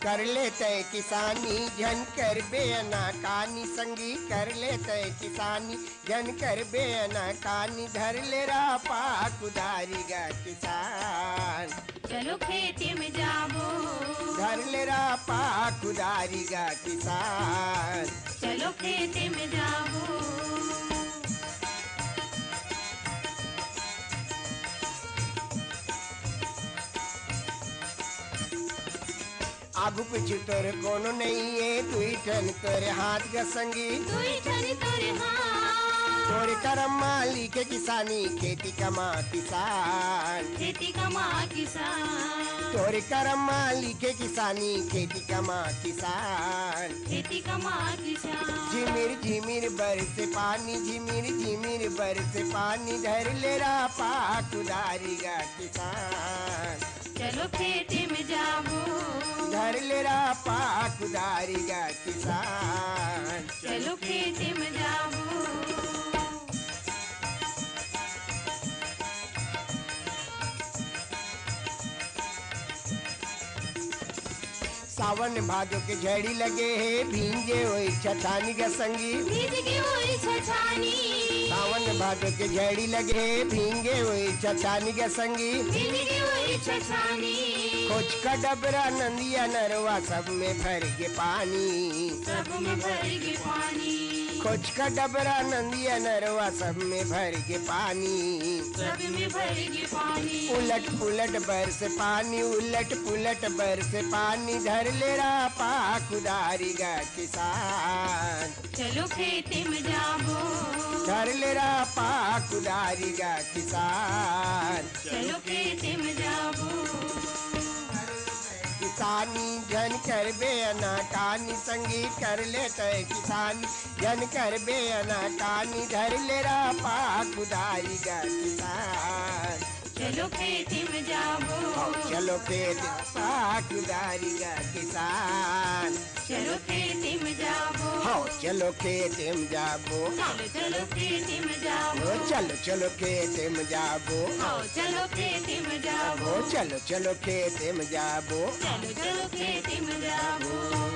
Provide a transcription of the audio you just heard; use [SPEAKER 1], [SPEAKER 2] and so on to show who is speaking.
[SPEAKER 1] कर लेते किसानी झन कर बेअना कानी संगी कर लेते किसानी झन कर बेअना कानी धर ले रा पाक उधारी गा किसान।
[SPEAKER 2] चलो खेती में जाबो
[SPEAKER 1] धर ले रा पाक उधारी गा किसान।
[SPEAKER 2] चलो खेती में जाबो
[SPEAKER 1] आगू पिछू तोरे कोनो नहीं है दुई ठन तोरे हाथ का संगी
[SPEAKER 2] दुई ठन तोरे हाथ
[SPEAKER 1] तोरे करम माली के किसानी खेती कमा किसान।
[SPEAKER 2] खेती कमा किसान
[SPEAKER 1] तोरे करम माली के किसानी खेती कमा किसान।
[SPEAKER 2] खेती कमा किसान
[SPEAKER 1] झिमिर झिमिर बरस पानी झिमिर झिमिर बरस पानी धर ले रा पाक उधारी गा किसान।
[SPEAKER 2] चलो खेती में जाबो
[SPEAKER 1] धर ले रा पाक उधारी गा किसान।
[SPEAKER 2] चलो खेती में जाबो
[SPEAKER 1] सावन भादो के झड़ी लगे है भींगे हुई छछानी का संगी
[SPEAKER 2] भीज के हुई छछानी
[SPEAKER 1] सावन भादो के झड़ी लगे है भींगे हुई छछानी का संगी
[SPEAKER 2] भीज के हुई छछानी
[SPEAKER 1] खोज का डबरा नंदिया नरवा सब में भर के पानी
[SPEAKER 2] सब में भर के पानी
[SPEAKER 1] खोज का डबरा नंदिया नरवा सब में भर के पानी
[SPEAKER 2] सब में भर के पानी
[SPEAKER 1] उलट पुलट बरस पानी उलट पुलट बरस पानी धर ले रा पाक उधारी गा किसान।
[SPEAKER 2] चलो खेती में जाबो
[SPEAKER 1] धर ले रा पाक उधारी गा किसान।
[SPEAKER 2] चलो खेती में जाबो
[SPEAKER 1] किसानी जन कर बेअना कानी संगी कर लेते किसानी जन कर बेअना कानी धर ले रा पाक उधारी गा किसान।
[SPEAKER 2] चलो खेती में जाबो
[SPEAKER 1] चलो खेत पाक उधारी गा किसान।
[SPEAKER 2] चलो खेती में जाबो
[SPEAKER 1] चलो खेत में जाबो
[SPEAKER 2] चलो चलो खेती में जाबो
[SPEAKER 1] चलो चलो खेत में जाबो
[SPEAKER 2] चलो खेती में जाबो
[SPEAKER 1] चलो चलो खेत में जाबो
[SPEAKER 2] चलो चलो खेती में जाबो।